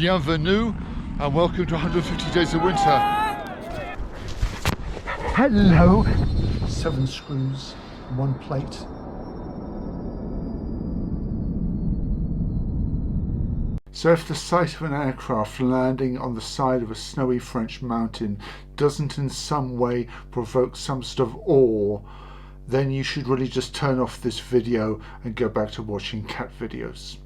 Bienvenue and welcome to 150 Days of Winter. Hello! 7 screws, 1 plate. So if the sight of an aircraft landing on the side of a snowy French mountain doesn't in some way provoke some sort of awe, then you should really just turn off this video and go back to watching cat videos.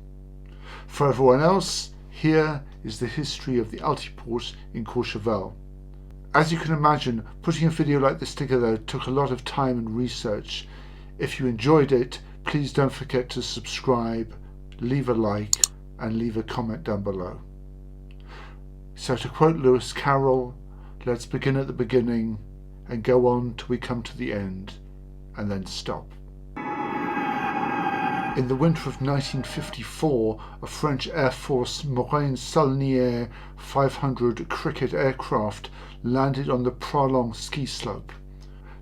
For everyone else, here is the history of the Altiport in Courchevel. As you can imagine, putting a video like this together took a lot of time and research. If you enjoyed it, please don't forget to subscribe, leave a like, and leave a comment down below. So to quote Lewis Carroll, let's begin at the beginning and go on till we come to the end, and then stop. In the winter of 1954, a French Air Force Morane-Saulnier 500 Criquet aircraft landed on the Touraine ski slope.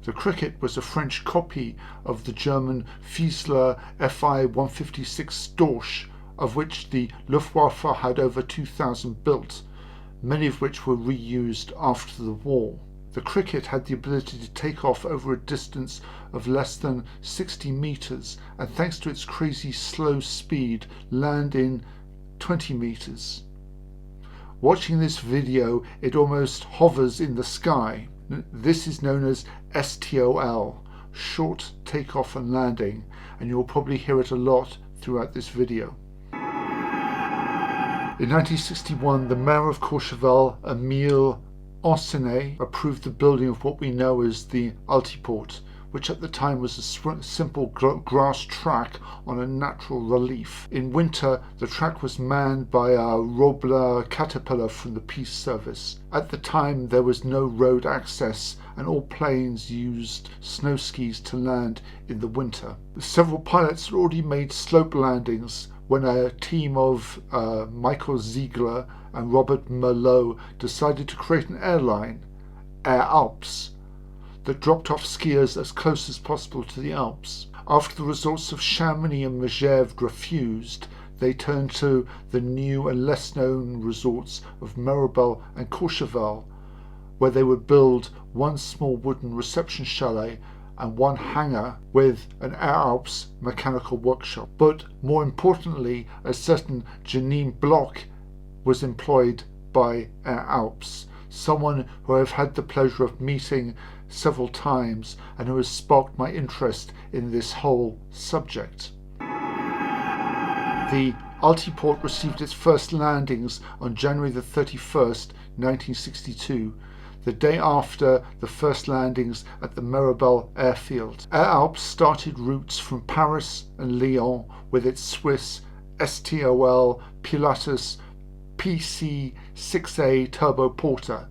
The Criquet was a French copy of the German Ziegler Fi-156 Dash, of which the Luftwaffe had over 2,000 built, many of which were reused after the war. The Criquet had the ability to take off over a distance of less than 60 meters, and thanks to its crazy slow speed, land in 20 meters. Watching this video, it almost hovers in the sky. This is known as STOL, short takeoff and landing, and you'll probably hear it a lot throughout this video. In 1961, the mayor of Courchevel, Michel, approved the building of what we know as the Altiport, which at the time was a simple grass track on a natural relief. In winter, the track was manned by a Robler Caterpillar from the Peace Service. At the time, there was no road access, and all planes used snow skis to land in the winter. Several pilots had already made slope landings when a team of Michel Ziegler and Robert Merlot decided to create an airline, Air Alpes, that dropped off skiers as close as possible to the Alps. After the resorts of Chamonix and Megève refused, they turned to the new and less known resorts of Mirabel and Courchevel, where they would build one small wooden reception chalet and one hangar with an Air Alpes mechanical workshop. But more importantly, a certain Janine Bloch was employed by Air Alpes, someone who I've had the pleasure of meeting several times and who has sparked my interest in this whole subject. The Altiport received its first landings on January the 31st, 1962, the day after the first landings at the Mirabel airfield. Air Alpes started routes from Paris and Lyon with its Swiss STOL Pilatus PC-6A turboporter,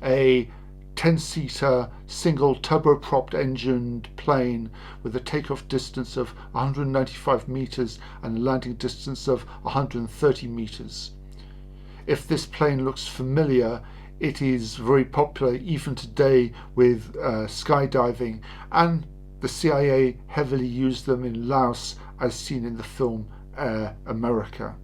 a 10-seater single turbopropped engined plane with a takeoff distance of 195 meters and a landing distance of 130 meters. If this plane looks familiar, it is very popular even today with skydiving, and the CIA heavily used them in Laos as seen in the film Air America.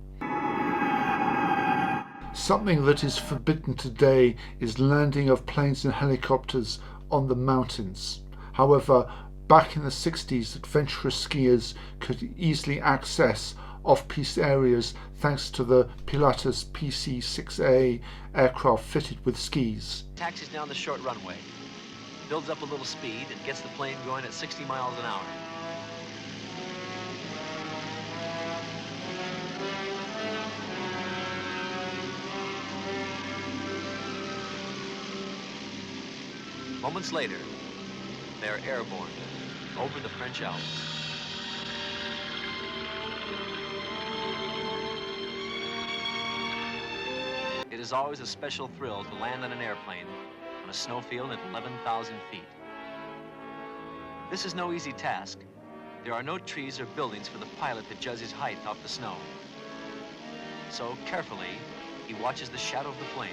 Something that is forbidden today is landing of planes and helicopters on the mountains. However, back in the 60s, adventurous skiers could easily access off-piste areas thanks to the Pilatus PC-6A aircraft fitted with skis. Taxis down the short runway, builds up a little speed and gets the plane going at 60 miles an hour. Moments later, they're airborne over the French Alps. It is always a special thrill to land on an airplane on a snowfield at 11,000 feet. This is no easy task. There are no trees or buildings for the pilot to judge his height off the snow. So carefully, he watches the shadow of the plane.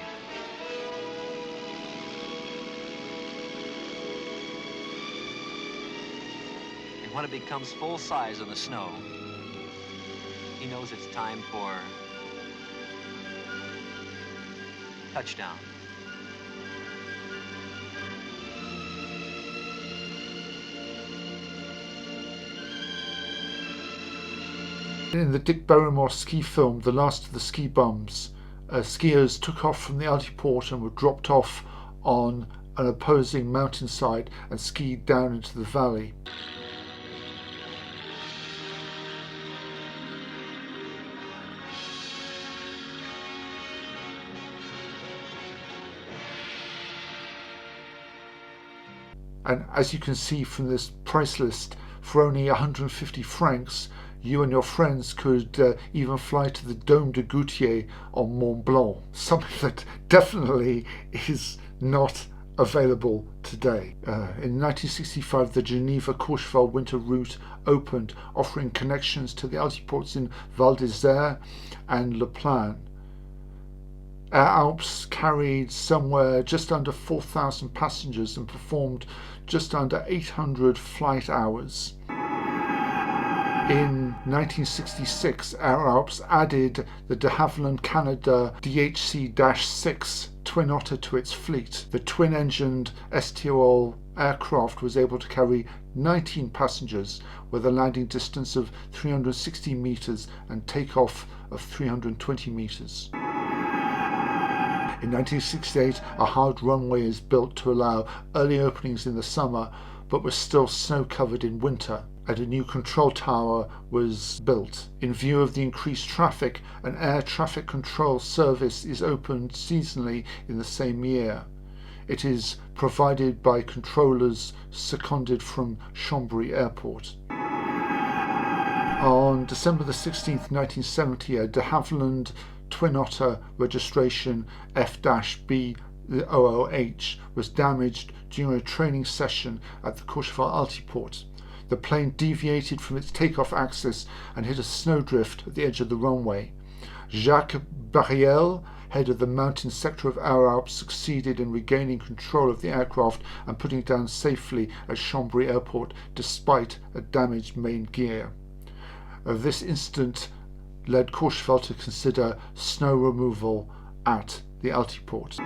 And when it becomes full size on the snow, he knows it's time for touchdown. In the Dick Barrymore ski film, The Last of the Ski Bums, skiers took off from the Altiport and were dropped off on an opposing mountainside and skied down into the valley. And as you can see from this price list, for only 150 francs, you and your friends could even fly to the Dôme de Goutier on Mont Blanc, something that definitely is not available today. In 1965, the Geneva-Courchevel winter route opened, offering connections to the altiports in Val d'Isère and Le Plain. Air Alpes carried somewhere just under 4,000 passengers and performed just under 800 flight hours. In 1966, Air Alpes added the de Haviland Canada DHC-6 Twin Otter to its fleet. The twin-engined STOL aircraft was able to carry 19 passengers with a landing distance of 360 meters and takeoff of 320 meters. In 1968, a hard runway is built to allow early openings in the summer, but was still snow-covered in winter, and a new control tower was built. In view of the increased traffic, an air traffic control service is opened seasonally in the same year. It is provided by controllers seconded from Chambéry Airport. On December the 16th, 1970, a de Haviland Twin Otter registration F-B0OH was damaged during a training session at the Courchevel Altiport. The plane deviated from its takeoff axis and hit a snowdrift at the edge of the runway. Jacques Barriel, head of the mountain sector of Air Alpes, succeeded in regaining control of the aircraft and putting it down safely at Chambéry Airport despite a damaged main gear. This incident led Courchevel to consider snow removal at the Altiport.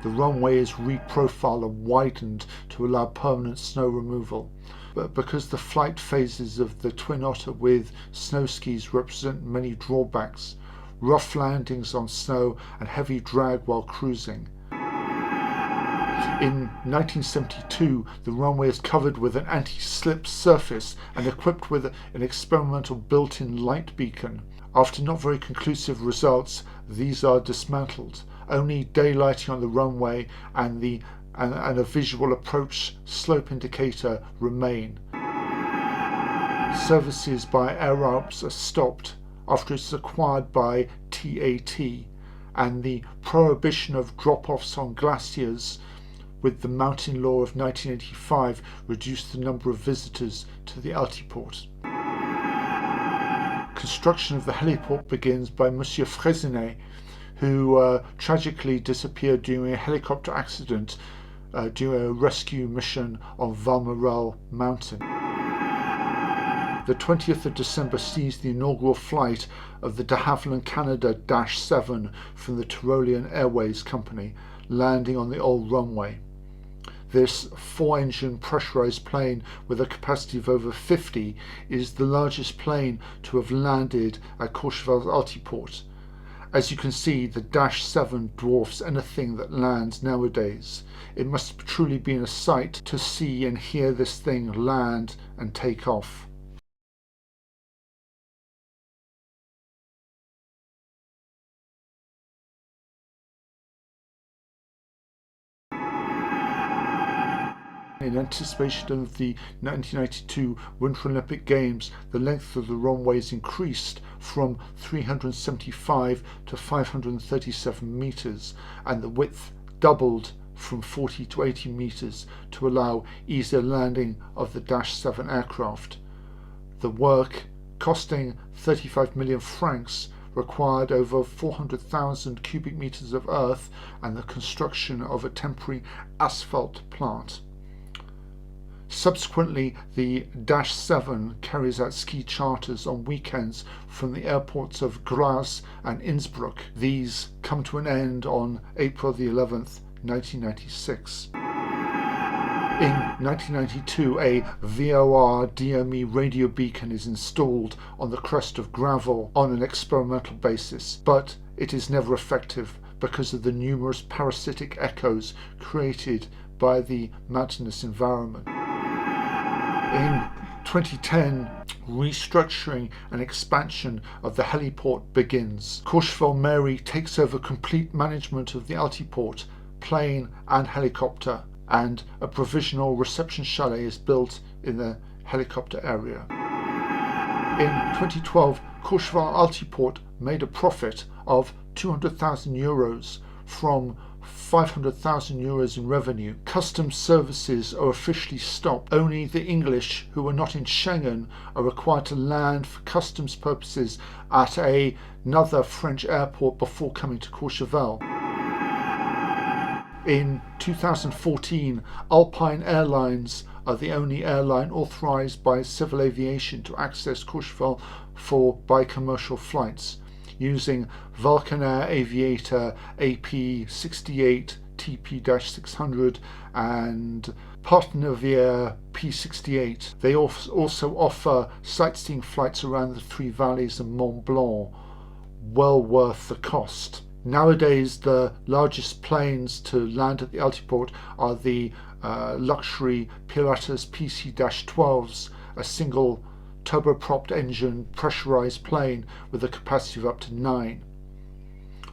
The runway is reprofiled and widened to allow permanent snow removal, but because the flight phases of the Twin Otter with snow skis represent many drawbacks, rough landings on snow and heavy drag while cruising. In 1972, the runway is covered with an anti-slip surface and equipped with an experimental built-in light beacon. After not very conclusive results, these are dismantled. Only daylighting on the runway and a visual approach slope indicator remain. Services by Air Alpes are stopped after it's acquired by TAT, and the prohibition of drop-offs on glaciers with the mountain law of 1985 reduced the number of visitors to the Altiport. Construction of the heliport begins by Monsieur Fresinet, who tragically disappeared during a helicopter accident during a rescue mission on Valmorel Mountain. The 20th of December sees the inaugural flight of the de Haviland Canada -7 from the Tyrolean Airways company, landing on the old runway. This 4-engine pressurized plane with a capacity of over 50 is the largest plane to have landed at Courchevel Altiport. As you can see, the -7 dwarfs anything that lands nowadays. It must have truly been a sight to see and hear this thing land and take off. In anticipation of the 1992 Winter Olympic Games, the length of the runways increased from 375 to 537 meters, and the width doubled from 40 to 80 meters to allow easier landing of the -7 aircraft. The work, costing 35 million francs, required over 400,000 cubic meters of earth and the construction of a temporary asphalt plant. Subsequently, the Dash 7 carries out ski charters on weekends from the airports of Graz and Innsbruck. These come to an end on April the 11th, 1996. In 1992, a VOR DME radio beacon is installed on the crest of Gravel on an experimental basis, but it is never effective because of the numerous parasitic echoes created by the mountainous environment. In 2010, restructuring and expansion of the heliport begins. Courchevel Mairie takes over complete management of the Altiport, plane and helicopter, and a provisional reception chalet is built in the helicopter area. In 2012, Courchevel Altiport made a profit of €200,000 from €500,000 in revenue. Customs services are officially stopped. Only the English who are not in Schengen are required to land for customs purposes at another French airport before coming to Courchevel. In 2014, Alpine Airlines are the only airline authorized by Civil Aviation to access Courchevel by commercial flights, using Vulcanair Aviator AP68 TP-600 and Partenavier P68. They also offer sightseeing flights around the Three Valleys and Mont Blanc, well worth the cost. Nowadays, the largest planes to land at the Altiport are the luxury Pilatus PC-12s, a single turbopropped engine pressurized plane with a capacity of up to 9.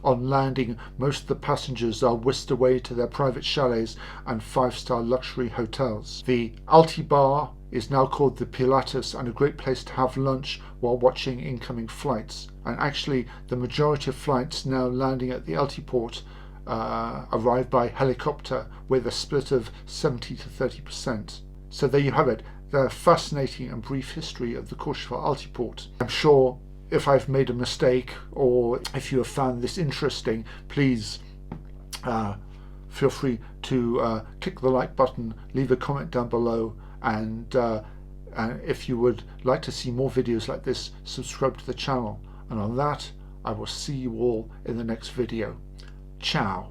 On landing, most of the passengers are whisked away to their private chalets and 5-star luxury hotels. The Altibar is now called the Pilatus and a great place to have lunch while watching incoming flights. And actually, the majority of flights now landing at the Altiport arrive by helicopter with a split of 70 to 30%. So there you have it, the fascinating and brief history of the Courchevel Altiport. I'm sure if I've made a mistake or if you have found this interesting, please feel free to click the like button, leave a comment down below, and if you would like to see more videos like this, subscribe to the channel. And on that, I will see you all in the next video. Ciao.